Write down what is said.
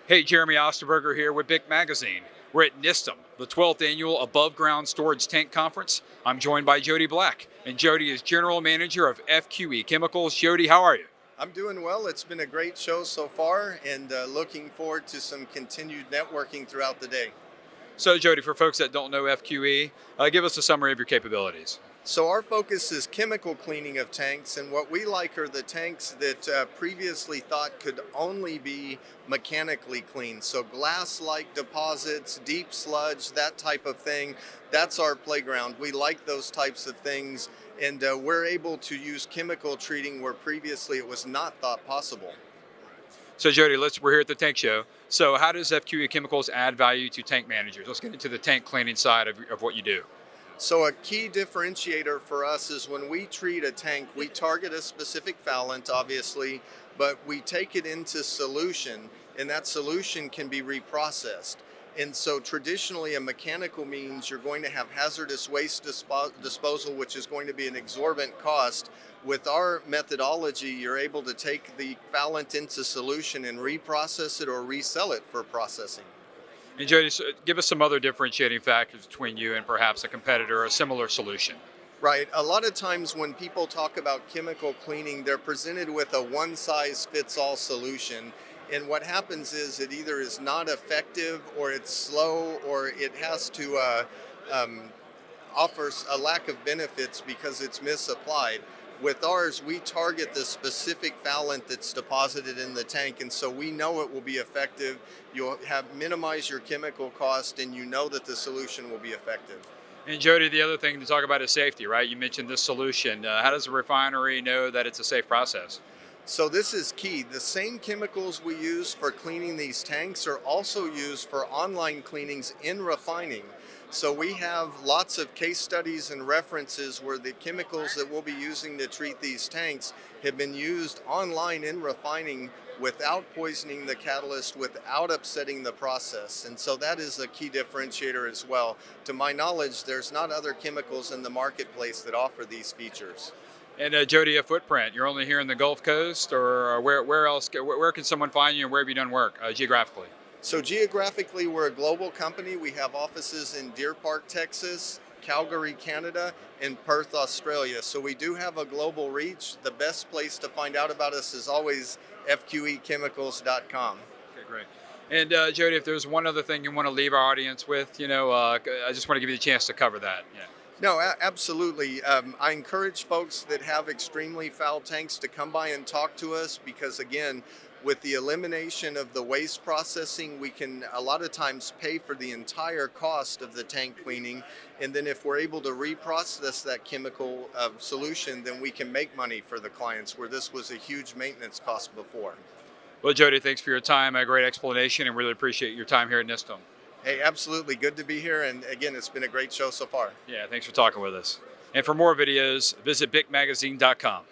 Hey, Jeremy Osterberger here with Bic Magazine. We're at NISTM, the 12th annual Aboveground Storage Tank Conference. I'm joined by Jody Black, and Jody is General Manager of FQE Chemicals. Jody, how are you? I'm doing well. It's been a great show so far and looking forward to some continued networking throughout the day. So, Jody, for folks that don't know FQE, give us a summary of your capabilities. So our focus is chemical cleaning of tanks, and what we like are the tanks that previously thought could only be mechanically cleaned. So glass-like deposits, deep sludge, that type of thing, that's our playground. We like those types of things, and we're able to use chemical treating where previously it was not thought possible. So, Jody, we're here at the tank show. So, how does FQE Chemicals add value to tank managers? Let's get into the tank cleaning side of what you do. So a key differentiator for us is when we treat a tank, we target a specific foulant, obviously, but we take it into solution, and that solution can be reprocessed. And so traditionally a mechanical means you're going to have hazardous waste disposal, which is going to be an exorbitant cost. With our methodology, you're able to take the foulant into solution and reprocess it or resell it for processing. And Jody, give us some other differentiating factors between you and perhaps a competitor or a similar solution. Right. A lot of times when people talk about chemical cleaning, they're presented with a one size fits all solution. And what happens is it either is not effective or it's slow or it has to offers a lack of benefits because it's misapplied. With ours, we target the specific foulant that's deposited in the tank, and so we know it will be effective. You'll have minimize your chemical cost, and you know that the solution will be effective. And Jody, the other thing to talk about is safety, right? You mentioned this solution. How does the refinery know that it's a safe process? So this is key. The same chemicals we use for cleaning these tanks are also used for online cleanings in refining. So we have lots of case studies and references where the chemicals that we'll be using to treat these tanks have been used online in refining without poisoning the catalyst, without upsetting the process. And so that is a key differentiator as well. To my knowledge, there's not other chemicals in the marketplace that offer these features. And Jody, a footprint. You're only here in the Gulf Coast, or where else? Where can someone find you, and where have you done work geographically? So geographically, we're a global company. We have offices in Deer Park, Texas, Calgary, Canada, and Perth, Australia. So we do have a global reach. The best place to find out about us is always fqechemicals.com. Okay, great. And Jody, if there's one other thing you want to leave our audience with, I just want to give you the chance to cover that. Yeah. No, absolutely. I encourage folks that have extremely foul tanks to come by and talk to us because, again, with the elimination of the waste processing, we can a lot of times pay for the entire cost of the tank cleaning. And then if we're able to reprocess that chemical solution, then we can make money for the clients where this was a huge maintenance cost before. Well, Jody, thanks for your time. A great explanation, and really appreciate your time here at NISTM. Hey, absolutely. Good to be here. And again, it's been a great show so far. Yeah, thanks for talking with us. And for more videos, visit bicmagazine.com.